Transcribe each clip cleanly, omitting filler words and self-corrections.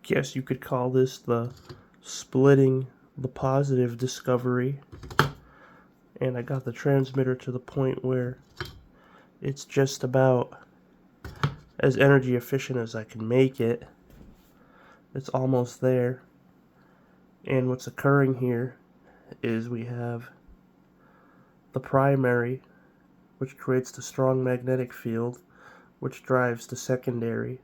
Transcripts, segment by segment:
guess you could call this the splitting the positive discovery. And I got the transmitter to the point where it's just about as energy efficient as I can make it. It's almost there. And what's occurring here is we have the primary, which creates the strong magnetic field, which drives the secondary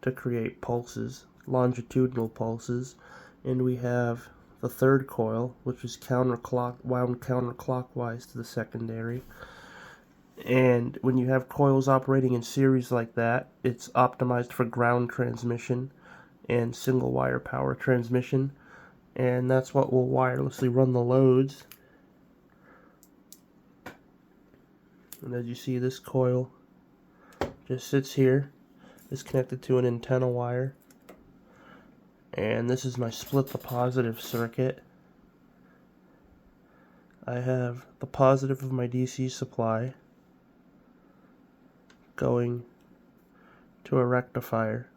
to create pulses, longitudinal pulses, and we have the third coil, which is wound counterclockwise to the secondary. And when you have coils operating in series like that, it's optimized for ground transmission and single wire power transmission, and that's what will wirelessly run the loads. And as you see, this coil just sits here. It's connected to an antenna wire, and this is my split the positive circuit. I have the positive of my DC supply going to a rectifier,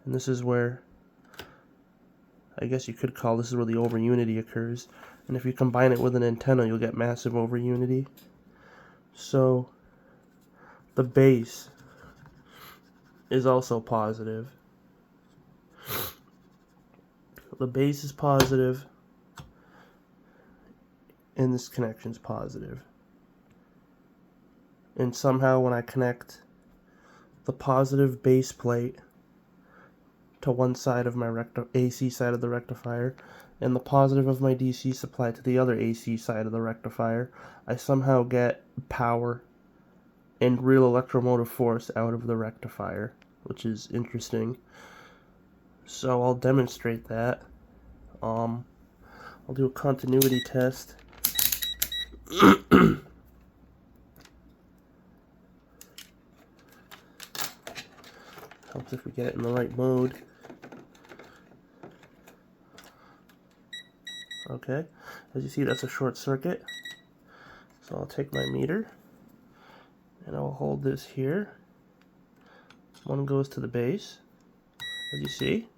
and this is where, I guess you could call this is where the overunity occurs, and if you combine it with an antenna you'll get massive overunity. So the base is also positive. The base is positive and this connection is positive. And somehow when I connect the positive base plate to one side of my AC side of the rectifier and the positive of my DC supply to the other AC side of the rectifier, I somehow get power and real electromotive force out of the rectifier, which is interesting. So I'll demonstrate that. I'll do a continuity test. Helps if we get it in the right mode. Okay, as you see, that's a short circuit. So I'll take my meter and I'll hold this here. One goes to the base, as you see.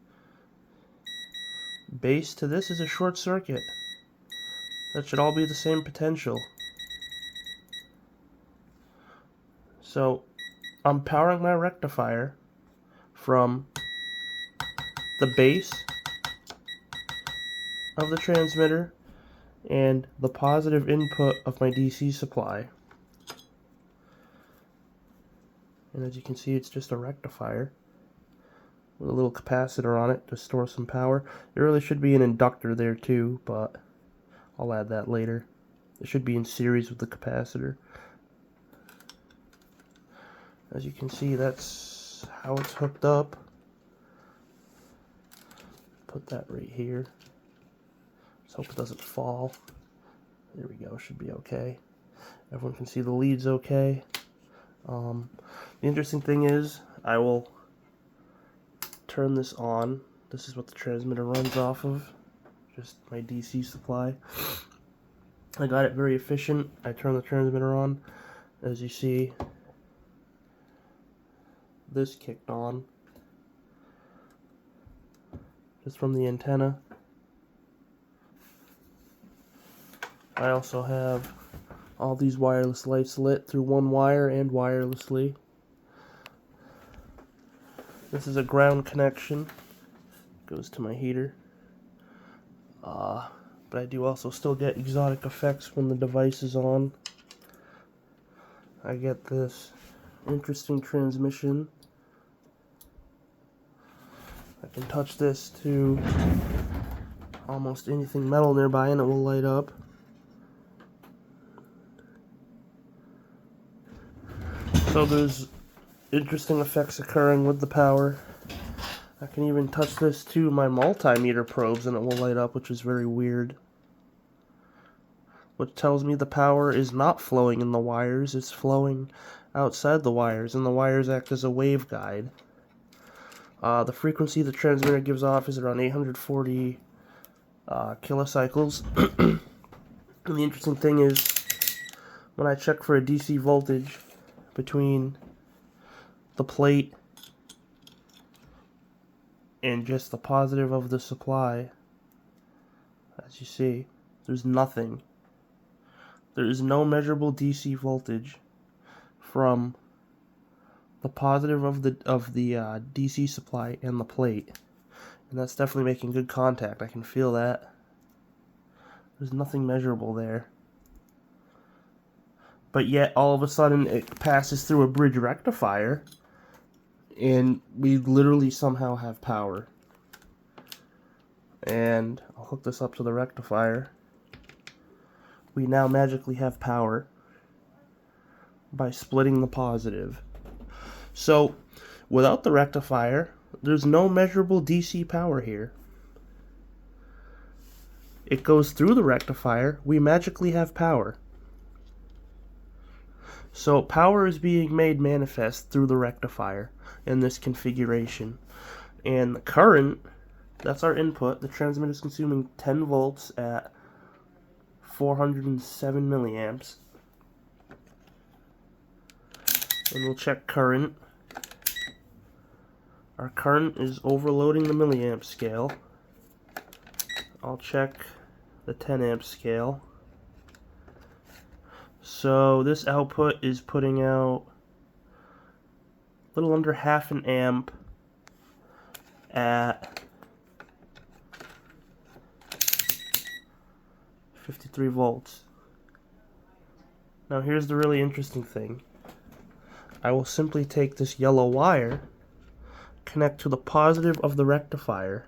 Base to this is a short circuit. That should all be the same potential. So I'm powering my rectifier from the base of the transmitter and the positive input of my DC supply. And as you can see, it's just a rectifier with a little capacitor on it to store some power. There really should be an inductor there too, but I'll add that later. It should be in series with the capacitor. As you can see, that's how it's hooked up. Put that right here. Let's hope it doesn't fall. There we go, should be okay. Everyone can see the leads okay. The interesting thing is, I will turn this on. This is what the transmitter runs off of, just my DC supply. I got it very efficient. I turn the transmitter on. As you see, this kicked on just from the antenna. I also have all these wireless lights lit through one wire and wirelessly. This is a ground connection. Goes to my heater. But I do also still get exotic effects when the device is on. I get this interesting transmission. I can touch this to almost anything metal nearby and it will light up. So there's interesting effects occurring with the power. I can even touch this to my multimeter probes and it will light up, which is very weird. Which tells me the power is not flowing in the wires, it's flowing outside the wires, and the wires act as a waveguide. The frequency the transmitter gives off is around 840 kilocycles. And the interesting thing is, when I check for a DC voltage between the plate and just the positive of the supply, as you see, there's nothing. There is no measurable DC voltage from the positive of the DC supply and the plate, and that's definitely making good contact. I can feel that. There's nothing measurable there. But yet, all of a sudden, it passes through a bridge rectifier, and we literally somehow have power. And I'll hook this up to the rectifier. We now magically have power by splitting the positive. So, without the rectifier, there's no measurable DC power here. It goes through the rectifier, we magically have power. So power is being made manifest through the rectifier in this configuration. And the current, that's our input. The transmitter is consuming 10 volts at 407 milliamps. And we'll check current. Our current is overloading the milliamp scale. I'll check the 10 amp scale. So this output is putting out a little under half an amp at 53 volts. Now here's the really interesting thing. I will simply take this yellow wire, connect to the positive of the rectifier,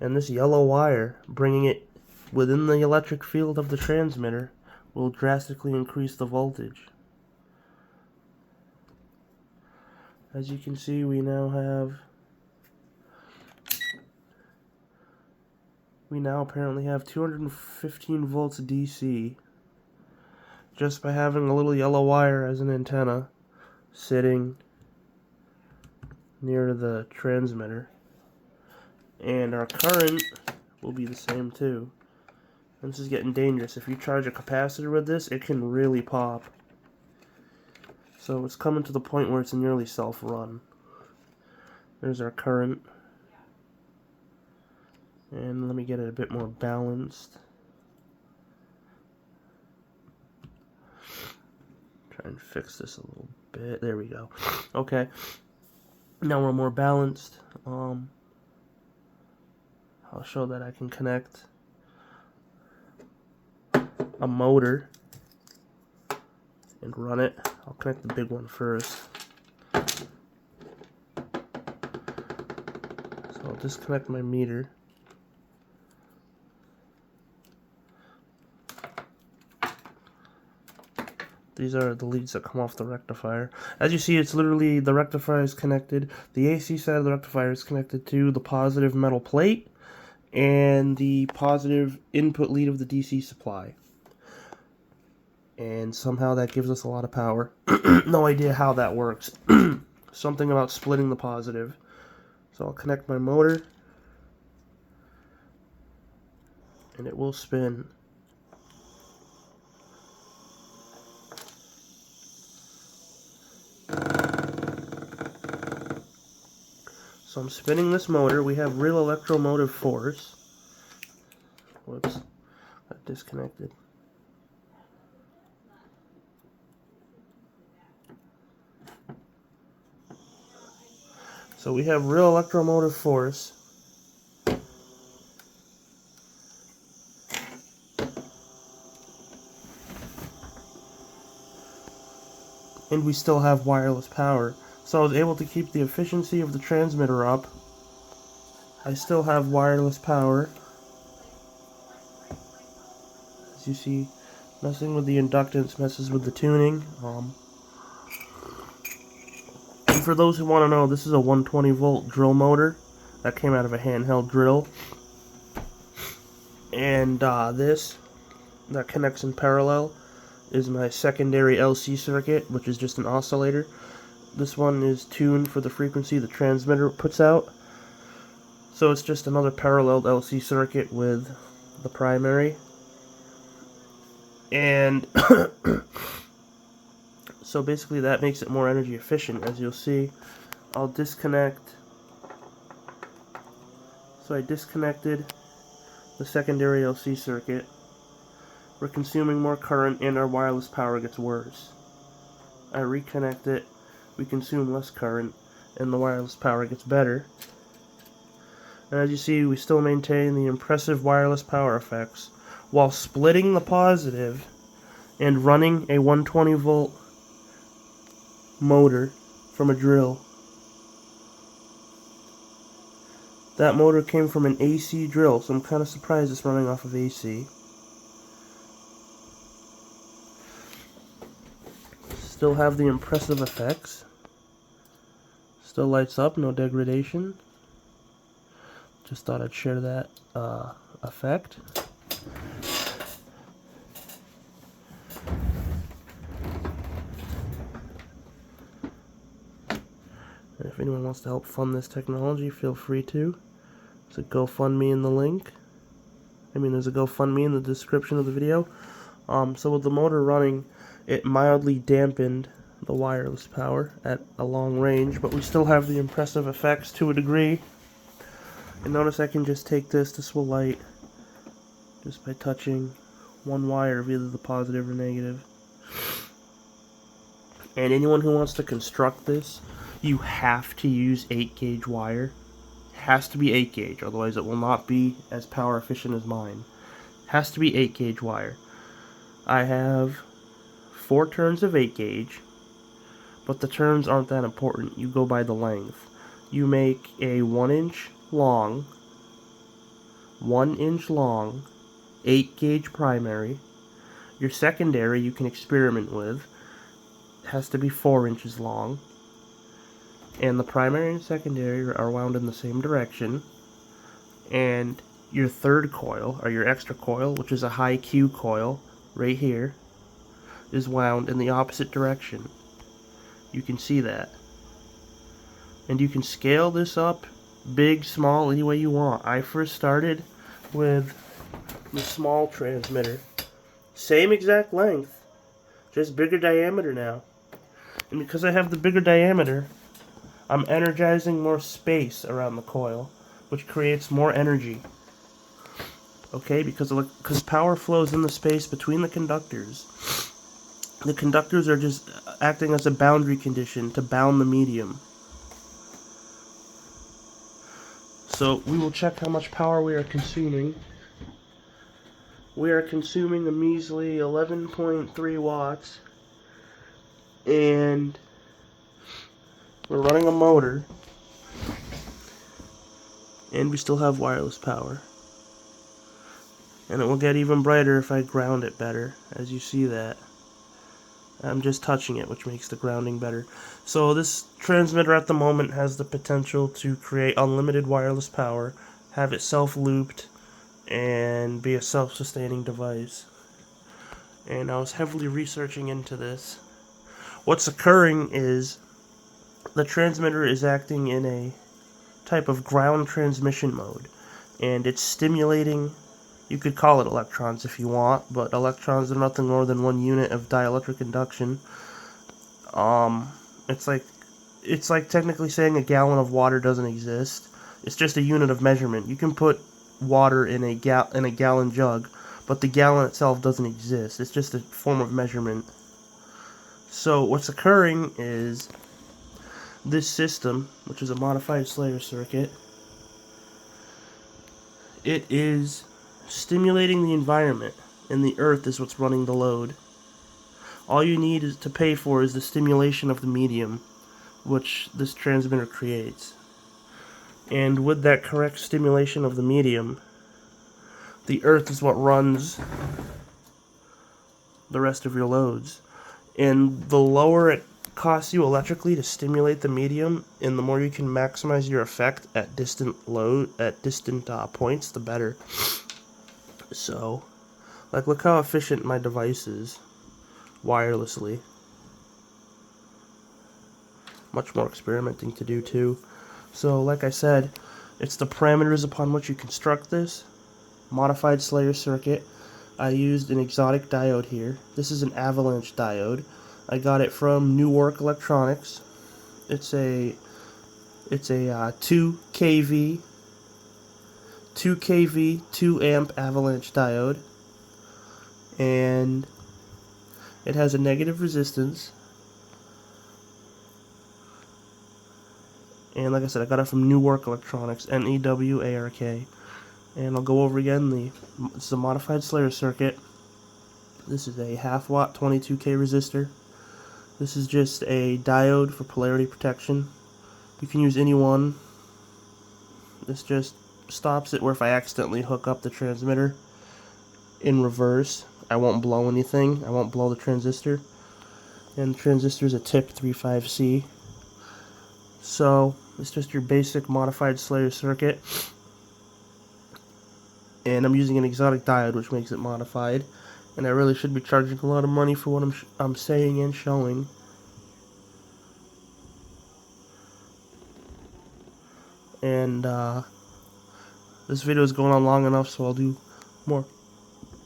and this yellow wire, bringing it within the electric field of the transmitter, will drastically increase the voltage. As you can see, we now apparently have 215 volts DC just by having a little yellow wire as an antenna sitting near the transmitter. And our current will be the same too. And this is getting dangerous. If you charge a capacitor with this, it can really pop. So it's coming to the point where it's nearly self-run. There's our current. And let me get it a bit more balanced. Try and fix this a little bit. There we go. Okay. Now we're more balanced. I'll show that I can connect a motor and run it. I'll connect the big one first. So I'll disconnect my meter. These are the leads that come off the rectifier. As you see, it's literally, the rectifier is connected. The AC side of the rectifier is connected to the positive metal plate and the positive input lead of the DC supply. And somehow that gives us a lot of power. No idea how that works. Something about splitting the positive. So I'll connect my motor, and it will spin. So I'm spinning this motor. We have real electromotive force. Whoops, got disconnected. So we have real electromotive force. And we still have wireless power. So I was able to keep the efficiency of the transmitter up. I still have wireless power. As you see, messing with the inductance messes with the tuning. And for those who want to know, this is a 120 volt drill motor that came out of a handheld drill. And this that connects in parallel is my secondary LC circuit, which is just an oscillator. This one is tuned for the frequency the transmitter puts out. So it's just another paralleled LC circuit with the primary. And So basically that makes it more energy efficient. As you'll see, I'll disconnect. So I disconnected the secondary LC circuit. We're consuming more current and our wireless power gets worse. I reconnect it, we consume less current, and the wireless power gets better. And as you see, we still maintain the impressive wireless power effects while splitting the positive and running a 120 volt motor from a drill. That motor came from an AC drill, so I'm kind of surprised it's running off of AC. Still have the impressive effects. Still lights up, no degradation. Just thought I'd share that effect. And if anyone wants to help fund this technology, feel free to. There's a GoFundMe in the link. There's a GoFundMe in the description of the video. So with the motor running, it mildly dampened the wireless power at a long range, but we still have the impressive effects to a degree. And notice I can just take this will light just by touching one wire of either the positive or negative. And anyone who wants to construct this, you have to use 8 gauge wire. It has to be 8 gauge, otherwise it will not be as power efficient as mine. It has to be 8 gauge wire. I have 4 turns of 8 gauge, but the turns aren't that important. You go by the length. You make a 1 inch long, 8 gauge primary. Your secondary you can experiment with. It has to be 4 inches long. And the primary and secondary are wound in the same direction. And your third coil, or your extra coil, which is a high Q coil, right here, is wound in the opposite direction. You can see that. And you can scale this up, big, small, any way you want. I first started with the small transmitter. Same exact length, just bigger diameter now. And because I have the bigger diameter, I'm energizing more space around the coil, which creates more energy. Okay, because power flows in the space between the conductors. The conductors are just acting as a boundary condition to bound the medium. So we will check how much power we are consuming. We are consuming a measly 11.3 watts. And we're running a motor. And we still have wireless power. And it will get even brighter if I ground it better, as you see that. I'm just touching it, which makes the grounding better. So this transmitter at the moment has the potential to create unlimited wireless power, have it self-looped, and be a self-sustaining device. And I was heavily researching into this. What's occurring is the transmitter is acting in a type of ground transmission mode, and it's stimulating. You could call it electrons if you want, but electrons are nothing more than 1 unit of dielectric induction. It's like technically saying a gallon of water doesn't exist. It's just a unit of measurement. You can put water in a gallon jug, but the gallon itself doesn't exist. It's just a form of measurement. So what's occurring is this system, which is a modified Slayer circuit, it is stimulating the environment, and the earth is what's running the load. All you need to pay for is the stimulation of the medium, which this transmitter creates. And with that correct stimulation of the medium, the earth is what runs the rest of your loads. And the lower it costs you electrically to stimulate the medium, and the more you can maximize your effect at distant points, the better. So, look how efficient my device is wirelessly. Much more experimenting to do too. So, like I said, it's the parameters upon which you construct this. Modified Slayer circuit. I used an exotic diode here. This is an avalanche diode. I got it from Newark Electronics. It's a 2 kV 2 amp avalanche diode, and it has a negative resistance. And like I said, I got it from Newark Electronics, Newark. And I'll go over again. It's a modified Slayer circuit. This is a 1/2 watt 22K resistor. This is just a diode for polarity protection. You can use any one. This just stops it where if I accidentally hook up the transmitter in reverse, I won't blow anything. I won't blow the transistor. And the transistor is a tip 35C. So it's just your basic modified Slayer circuit. And I'm using an exotic diode, which makes it modified. And I really should be charging a lot of money for what I'm saying and showing. And this video is going on long enough, so I'll do more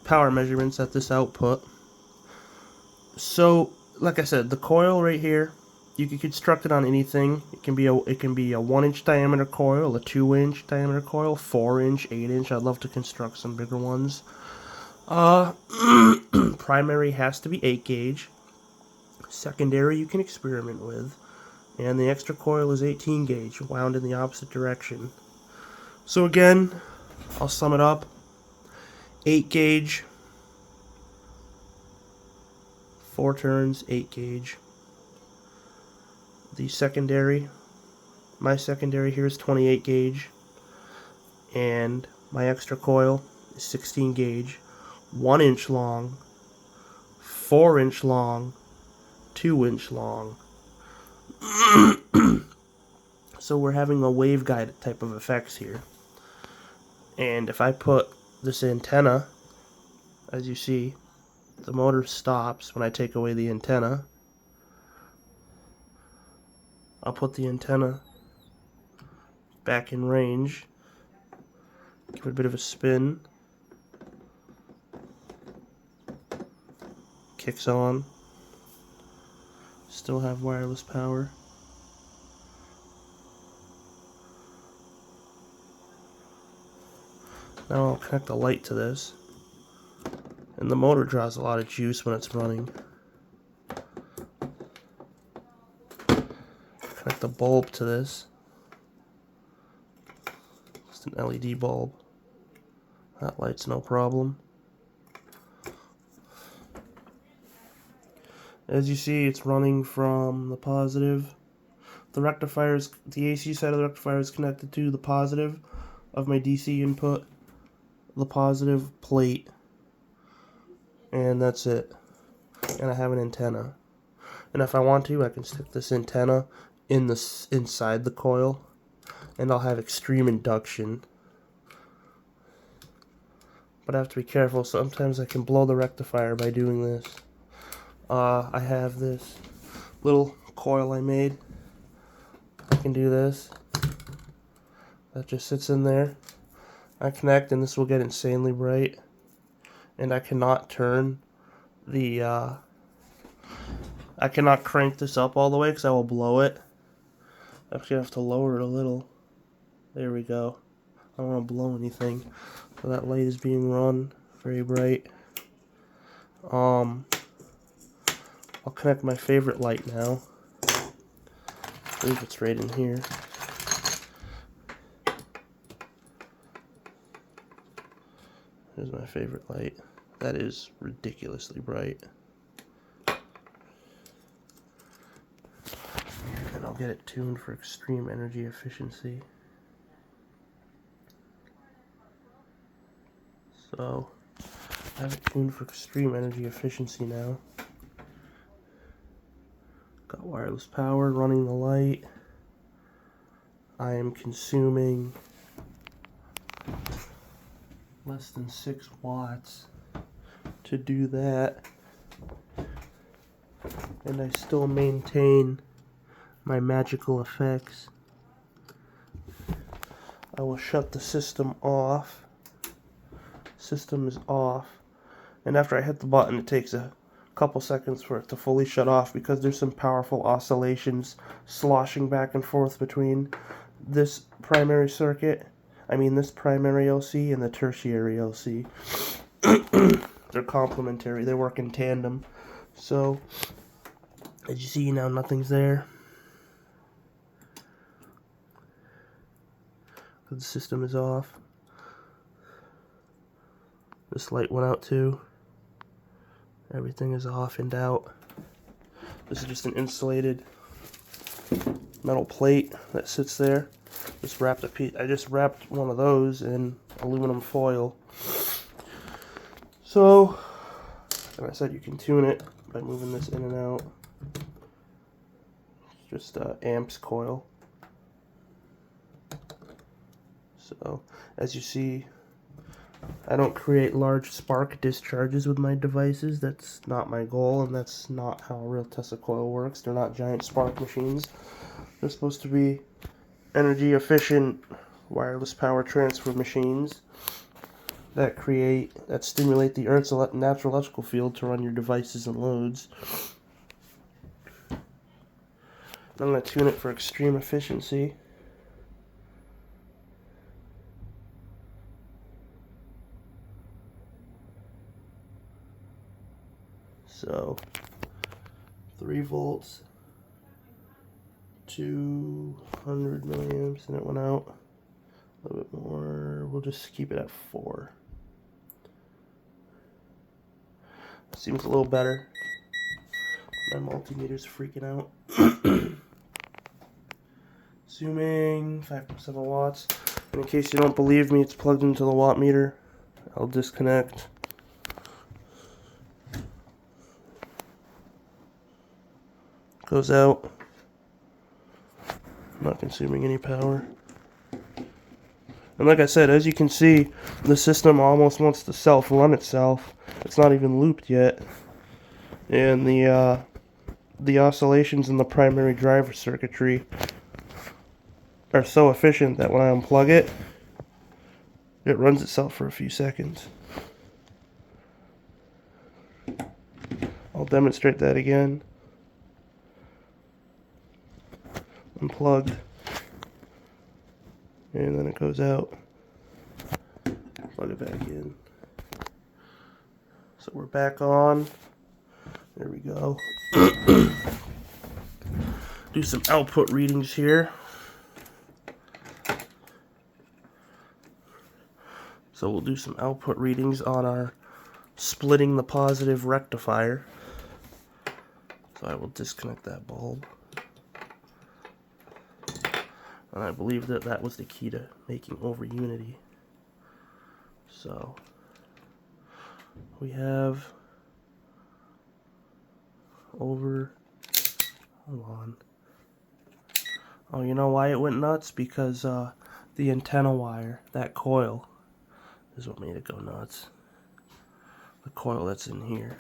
power measurements at this output. So, like I said, the coil right here, you can construct it on anything. It can be a 1-inch diameter coil, a 2-inch diameter coil, 4-inch, 8-inch. I'd love to construct some bigger ones. Primary has to be 8 gauge. Secondary you can experiment with. And the extra coil is 18 gauge, wound in the opposite direction. So again, I'll sum it up. 8 gauge, 4 turns, 8 gauge. The secondary, my secondary here is 28 gauge. And my extra coil is 16 gauge, 1-inch long, 4-inch long, 2-inch long. So we're having a waveguide type of effects here. And if I put this antenna, as you see, the motor stops when I take away the antenna. I'll put the antenna back in range, give it a bit of a spin, kicks on, still have wireless power. Now I'll connect a light to this, and the motor draws a lot of juice when it's running. Connect the bulb to this. Just an LED bulb. That light's no problem. As you see, it's running from the positive. The AC side of the rectifier is connected to the positive of my DC input, the positive plate, and that's it. And I have an antenna. And if I want to, I can stick this antenna inside the coil, and I'll have extreme induction. But I have to be careful. Sometimes I can blow the rectifier by doing this. I have this little coil I made. I can do this. That just sits in there. I connect, and this will get insanely bright. And I cannot turn the I cannot crank this up all the way because I will blow it. I actually have to lower it a little. There we go. I don't want to blow anything. So that light is being run very bright. I'll connect my favorite light now. I believe it's right in here. Here's my favorite light. That is ridiculously bright. And I'll get it tuned for extreme energy efficiency. So, I have it tuned for extreme energy efficiency now. Got wireless power running the light. I am consuming less than 6 watts to do that. And I still maintain my magical effects. I will shut the system off. System is off. And after I hit the button, it takes a couple seconds for it to fully shut off because there's some powerful oscillations sloshing back and forth between this primary circuit, this primary LC and the tertiary LC. They're complementary, they work in tandem. So, as you see now, nothing's there. The system is off. This light went out too. Everything is off and out. This is just an insulated metal plate that sits there. I just wrapped one of those in aluminum foil. So, like I said, you can tune it by moving this in and out. It's just amps coil. So, as you see, I don't create large spark discharges with my devices. That's not my goal, and that's not how a real Tesla coil works. They're not giant spark machines. They're supposed to be energy efficient wireless power transfer machines that stimulate the Earth's natural electrical field to run your devices and loads. I'm going to tune it for extreme efficiency. So, 3 volts, 200 milliamps, and it went out a little bit more. We'll just keep it at 4. Seems a little better. My multimeter's freaking out. Zooming, 5.7 watts. And in case you don't believe me, it's plugged into the watt meter. I'll disconnect. Goes out. Not consuming any power. And like I said, as you can see, the system almost wants to self-run itself. It's not even looped yet. And the oscillations in the primary driver circuitry are so efficient that when I unplug it, it runs itself for a few seconds. I'll demonstrate that again. Unplugged, and then it goes out. Plug it back in. So we're back on. There we go. Do some output readings here. So we'll do some output readings on our splitting the positive rectifier. So I will disconnect that bulb. And I believe that that was the key to making over unity. So we have over, hold on. Oh, you know why it went nuts? Because the antenna wire, that coil, is what made it go nuts. The coil that's in here.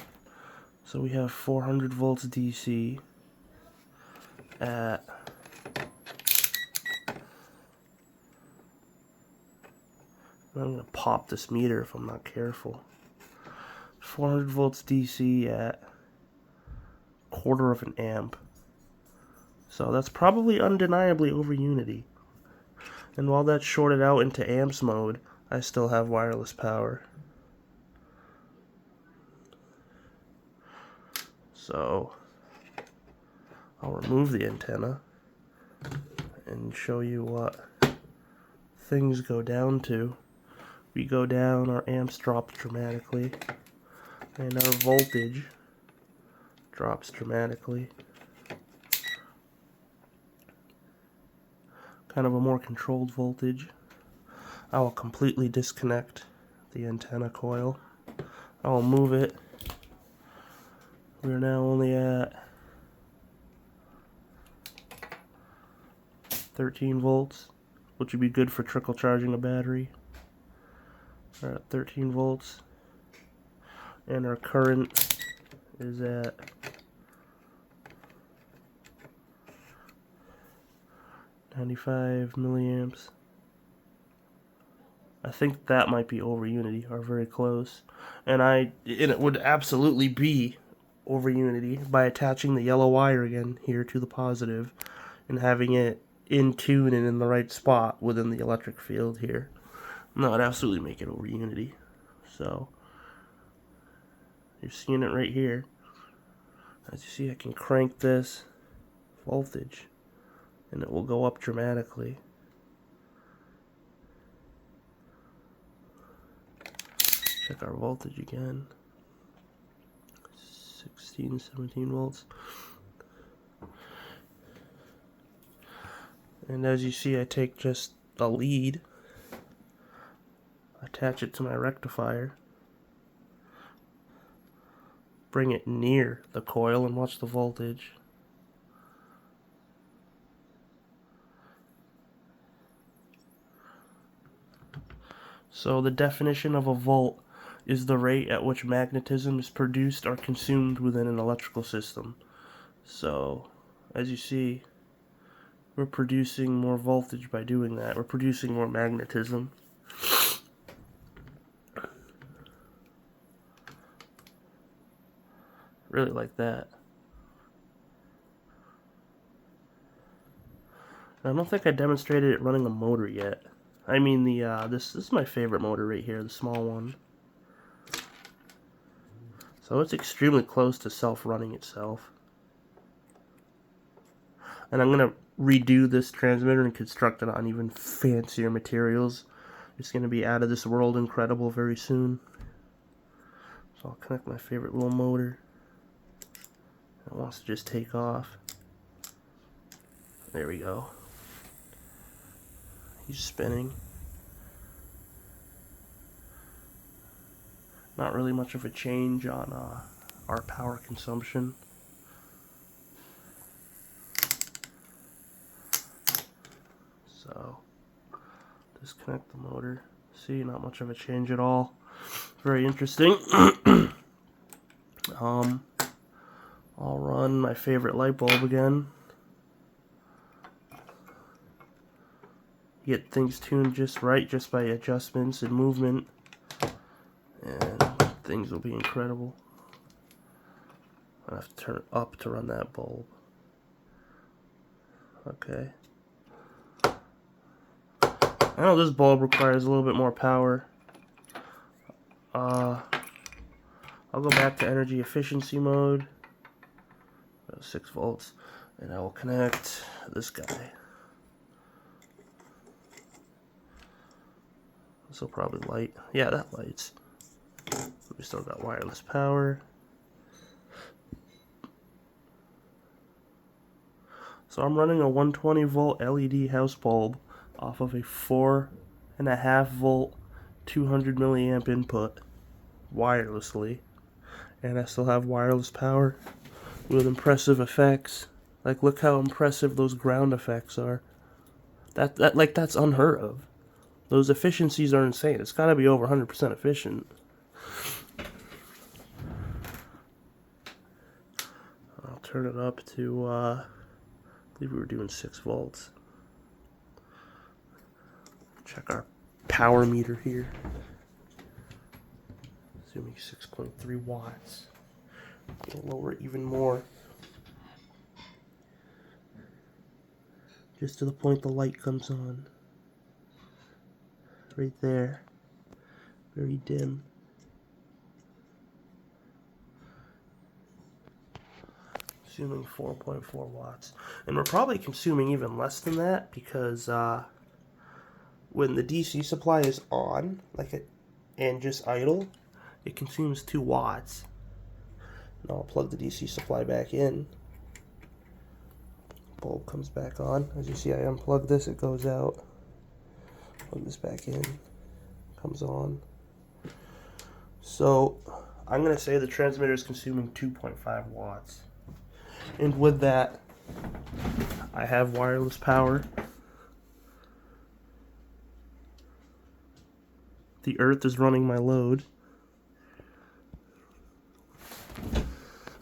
So we have 400 volts DC at I'm going to pop this meter if I'm not careful. 400 volts DC at 1/4 of an amp. So that's probably undeniably over unity. And while that's shorted out into amps mode, I still have wireless power. So I'll remove the antenna and show you what things go down to. We go down, our amps drop dramatically, and our voltage drops dramatically. Kind of a more controlled voltage. I will completely disconnect the antenna coil. I will move it. We're now only at 13 volts, which would be good for trickle charging a battery. We're at 13 volts, and our current is at 95 milliamps. I think that might be over unity, or very close. And it would absolutely be over unity by attaching the yellow wire again here to the positive and having it in tune and in the right spot within the electric field here. And that would absolutely make it over unity. So you're seeing it right here. As you see, I can crank this voltage and it will go up dramatically. Check our voltage again. 16, 17 volts. And as you see, I take just a lead, attach it to my rectifier, bring it near the coil, and watch the voltage. So the definition of a volt is the rate at which magnetism is produced or consumed within an electrical system. So, as you see, we're producing more voltage by doing that. We're producing more magnetism. Really like that. I don't think I demonstrated it running a motor yet. I mean, this is my favorite motor right here, the small one. So it's extremely close to self-running itself. And I'm going to redo this transmitter and construct it on even fancier materials. It's going to be out of this world incredible very soon. So I'll connect my favorite little motor. It wants to just take off. There we go. He's spinning. Not really much of a change on our power consumption. So, disconnect the motor. See, not much of a change at all. Very interesting. I'll run my favorite light bulb again. Get things tuned just right, just by adjustments and movement. And things will be incredible. I have to turn it up to run that bulb. Okay. I know this bulb requires a little bit more power. I'll go back to energy efficiency mode. 6 volts. And I will connect this guy. This will probably light. Yeah, that lights. We still got wireless power. So I'm running a 120 volt LED house bulb off of a 4.5 volt 200 milliamp input wirelessly, and I still have wireless power with impressive effects. Like, look how impressive those ground effects are. That's unheard of. Those efficiencies are insane. It's got to be over 100% efficient. I'll turn it up to, I believe we were doing 6 volts. Check our power meter here. Assuming 6.3 watts. We'll lower it even more. Just to the point the light comes on. Right there. Very dim. Consuming 4.4 watts. And we're probably consuming even less than that because when the DC supply is on, and just idle, it consumes 2 watts. Now I'll plug the DC supply back in. Bulb comes back on. As you see, I unplug this, it goes out. Plug this back in, comes on. So I'm going to say the transmitter is consuming 2.5 watts. And with that, I have wireless power. The earth is running my load.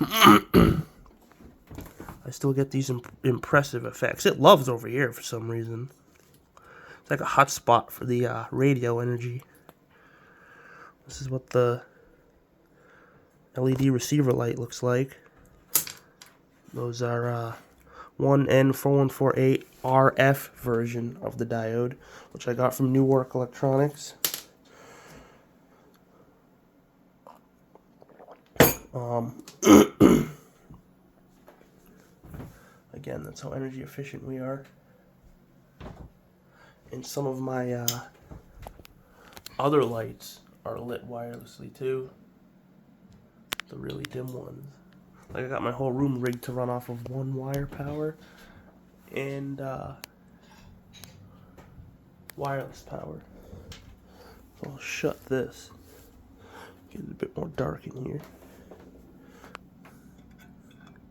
I still get these impressive effects. It loves over here for some reason. It's like a hot spot for the radio energy. This is what the LED receiver light looks like. Those are 1N4148 RF version of the diode, which I got from Newark Electronics. Again, that's how energy efficient we are. And some of my other lights are lit wirelessly too. The really dim ones. Like, I got my whole room rigged to run off of one wire power and wireless power. So I'll shut this. Get it a bit more dark in here.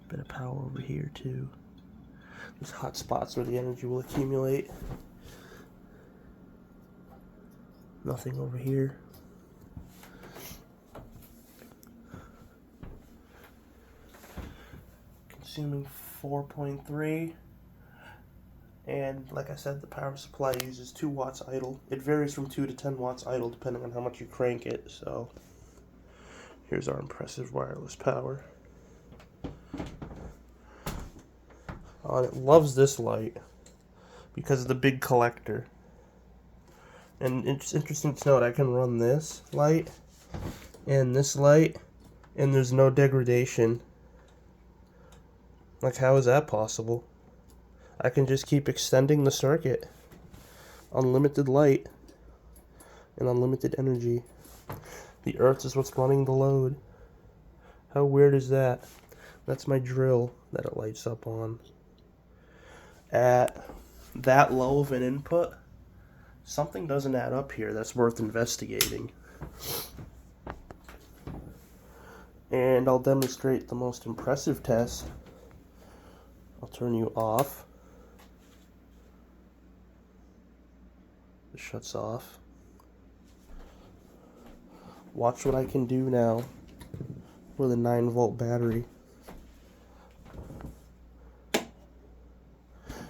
Bit of power over here too. There's hot spots where the energy will accumulate. Nothing over here. Consuming 4.3, and like I said, the power supply uses 2 watts idle. It varies from 2 to 10 watts idle depending on how much you crank it. So here's our impressive wireless power. Oh, and it loves this light because of the big collector. And it's interesting to note, I can run this light and this light and there's no degradation. Like, how is that possible? I can just keep extending the circuit. Unlimited light and unlimited energy. The earth is what's running the load. How weird is that? That's my drill that it lights up on. At that low of an input, something doesn't add up here that's worth investigating. And I'll demonstrate the most impressive test. I'll turn you off. It shuts off. Watch what I can do now with a 9-volt battery.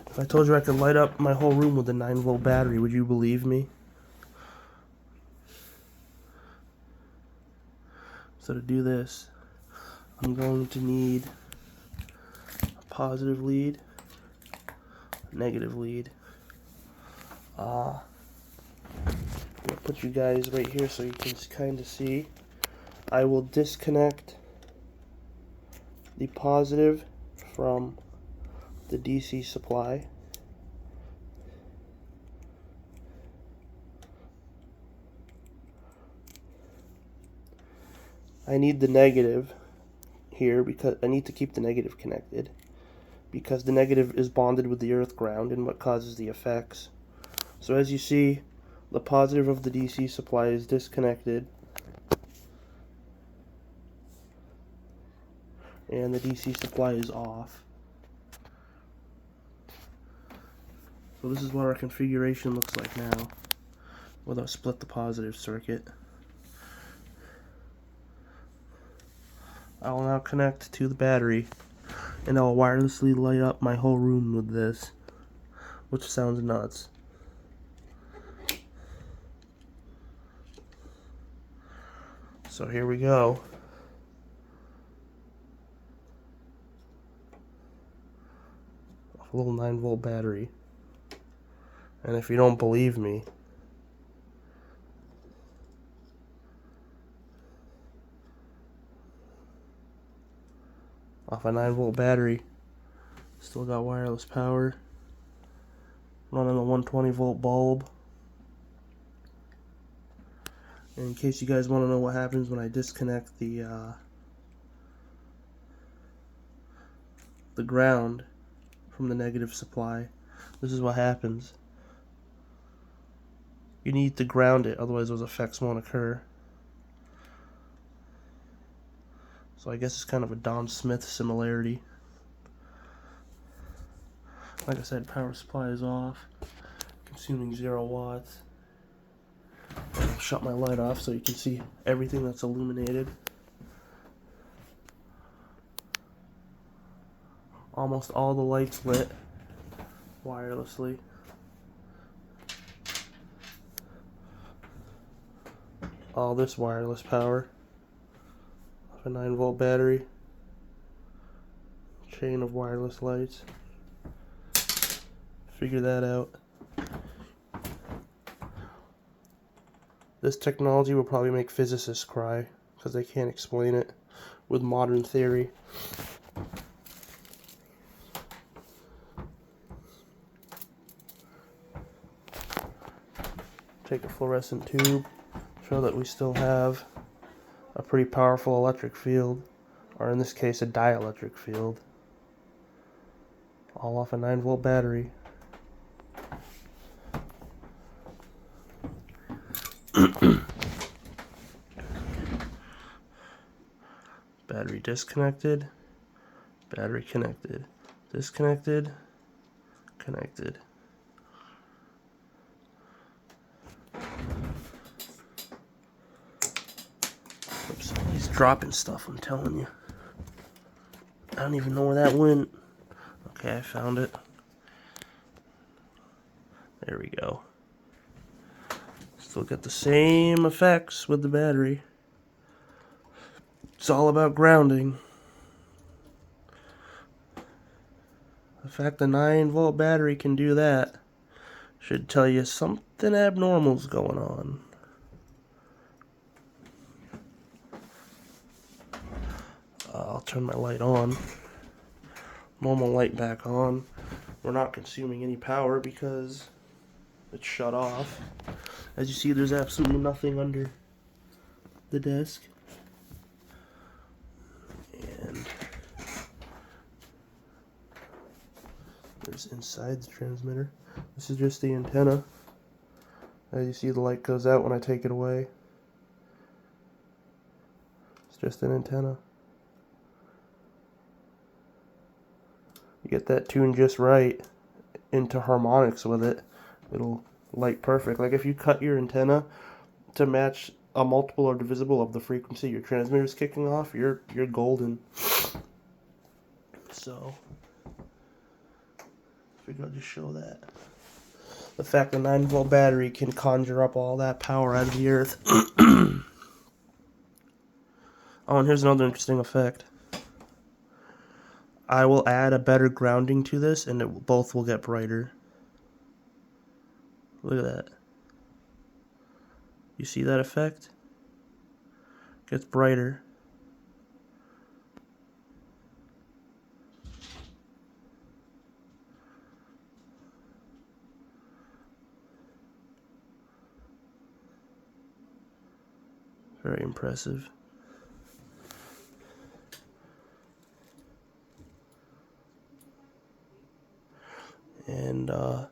If I told you I could light up my whole room with a 9-volt battery, would you believe me? So to do this, I'm going to need a positive lead, a negative lead. I'll put you guys right here so you can kind of see. I will disconnect the positive from the DC supply. I need the negative here because I need to keep the negative connected because the negative is bonded with the earth ground and what causes the effects. So as you see, the positive of the DC supply is disconnected and the DC supply is off. So this is what our configuration looks like now with our split the positive circuit. I will now connect to the battery and I'll wirelessly light up my whole room with this, which sounds nuts. So here we go. A little 9-volt battery. And if you don't believe me, off a 9-volt battery, still got wireless power, running a 120-volt bulb. And in case you guys want to know what happens when I disconnect the ground from the negative supply, this is what happens. You need to ground it, otherwise those effects won't occur. So I guess it's kind of a Don Smith similarity. Like I said, power supply is off, consuming 0 watts. I'll shut my light off so you can see everything that's illuminated. Almost all the lights lit wirelessly. All this wireless power. off a 9-volt battery. Chain of wireless lights. Figure that out. This technology will probably make physicists cry because they can't explain it with modern theory. Take a fluorescent tube, show that we still have a pretty powerful electric field, or in this case a dielectric field, all off a 9-volt battery. Battery disconnected, battery connected, disconnected, connected. Oops, he's dropping stuff, I'm telling you. I don't even know where that went. Okay, I found it. There we go. Still get the same effects with the battery. It's all about grounding. The fact the 9-volt battery can do that should tell you something abnormal's going on. I'll turn my light on. Normal light back on. We're not consuming any power because it's shut off. As you see, there's absolutely nothing under the desk. And there's inside the transmitter. This is just the antenna. As you see, the light goes out when I take it away. It's just an antenna. You get that tuned just right into harmonics with it, it'll light perfect. Like if you cut your antenna to match a multiple or divisible of the frequency your transmitter's kicking off, you're golden. So I figured I'll just show that. The fact the 9-volt battery can conjure up all that power out of the earth. Oh, and here's another interesting effect. I will add a better grounding to this, and both will get brighter. Look at that. You see that effect? Gets brighter. Very impressive. And I'll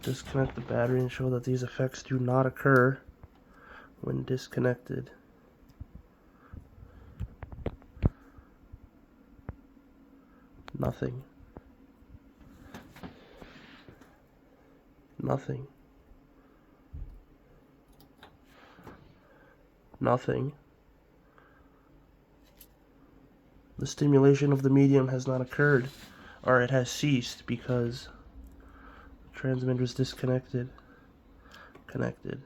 disconnect the battery and show that these effects do not occur when disconnected. Nothing. Nothing. Nothing. The stimulation of the medium has not occurred, or it has ceased because the transmitter is disconnected. Connected.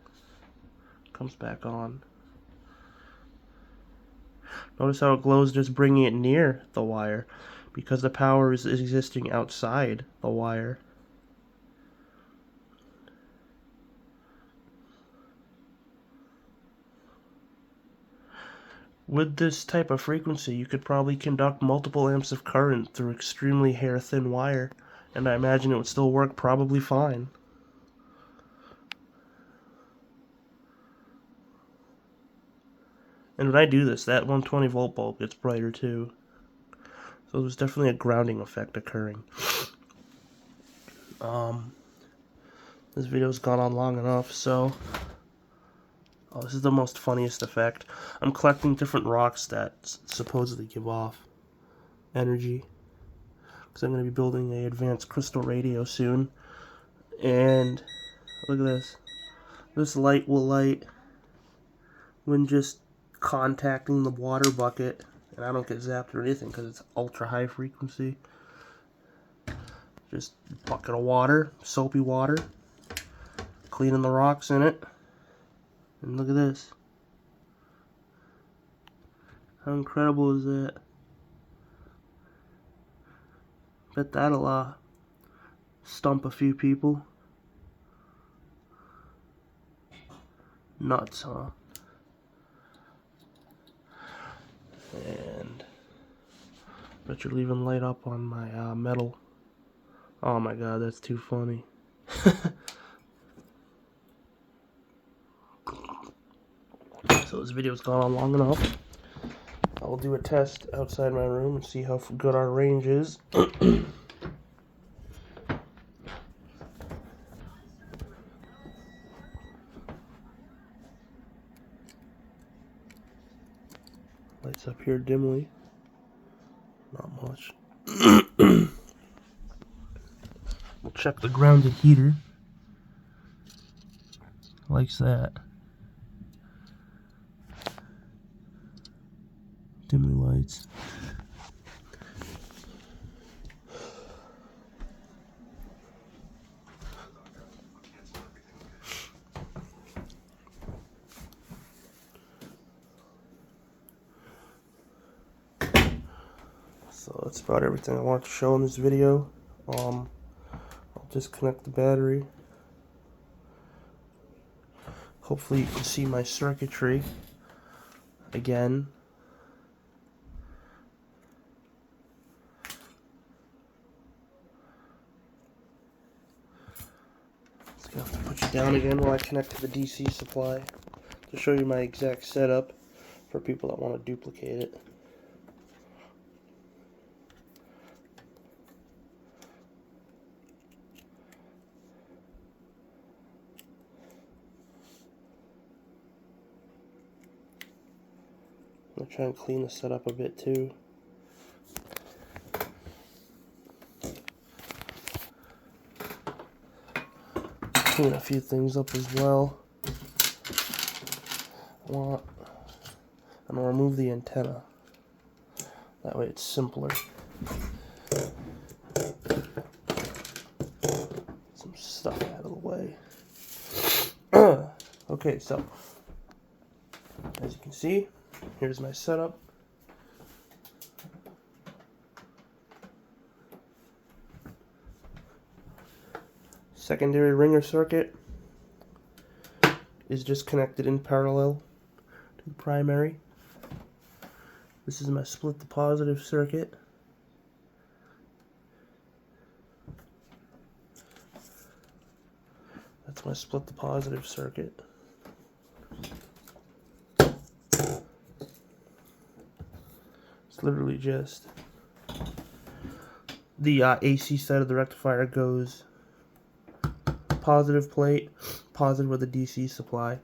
Comes back on. Notice how it glows just bringing it near the wire, because the power is existing outside the wire. With this type of frequency, you could probably conduct multiple amps of current through extremely hair-thin wire, and I imagine it would still work probably fine. And when I do this, that 120-volt bulb gets brighter too. So there's definitely a grounding effect occurring. This video's gone on long enough, so... Oh, this is the most funniest effect. I'm collecting different rocks that supposedly give off energy, because I'm going to be building an advanced crystal radio soon. And look at this. This light will light when just contacting the water bucket, and I don't get zapped or anything because it's ultra high frequency. Just bucket of water, soapy water, cleaning the rocks in it. And look at this. How incredible is that? Bet that'll stump a few people. Nuts, huh? And bet you're leaving light up on my metal. Oh my god, that's too funny. So this video's gone on long enough. I will do a test outside my room and see how good our range is. Lights up here dimly. Not much. We'll check the grounded heater. Likes that. Dimly lights. So that's about everything I want to show in this video. I'll disconnect the battery. Hopefully you can see my circuitry again. I'm gonna have to put you down again while I connect to the DC supply to show you my exact setup for people that want to duplicate it. I'm gonna try and clean the setup a bit too. Clean a few things up as well. I'm gonna remove the antenna. That way it's simpler. Some stuff out of the way. Okay, so as you can see, here's my setup. Secondary ringer circuit is just connected in parallel to the primary. This is my split the positive circuit. That's my split the positive circuit. It's literally just the AC side of the rectifier goes positive plate, positive with a DC supply,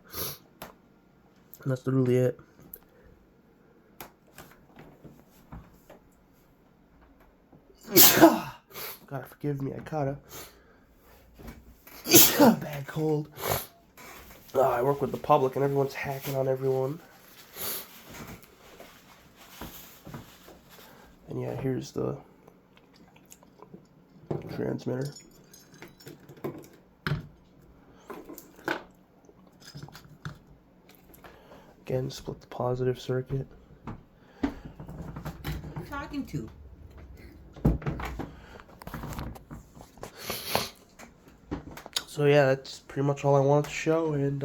and that's literally it. Gotta forgive me, I caught a bad cold. I work with the public and everyone's hacking on everyone. And yeah, here's the transmitter. Again, split the positive circuit. Who you talking to? So yeah, that's pretty much all I wanted to show, and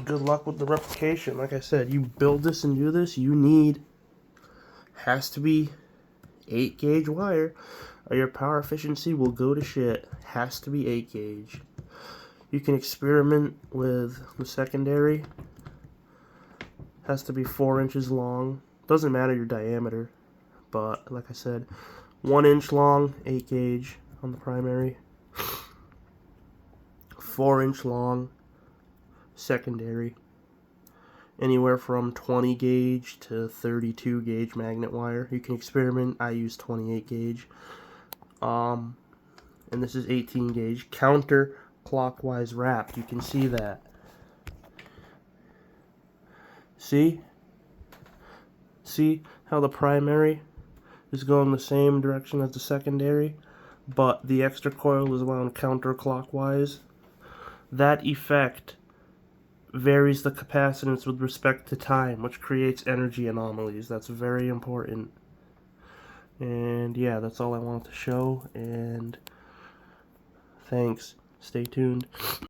good luck with the replication. Like I said, you build this and do this, you need, has to be 8 gauge wire, or your power efficiency will go to shit. Has to be 8 gauge. You can experiment with the secondary. Has to be 4 inches long. Doesn't matter your diameter, but like I said, 1 inch long, 8 gauge on the primary. 4 inch long secondary. Anywhere from 20 gauge to 32 gauge magnet wire. You can experiment. I use 28 gauge. And this is 18 gauge. Counterclockwise wrapped. You can see that. See? See how the primary is going the same direction as the secondary, but the extra coil is wound counterclockwise? That effect varies the capacitance with respect to time, which creates energy anomalies. That's very important. And yeah, that's all I wanted to show, and thanks. Stay tuned.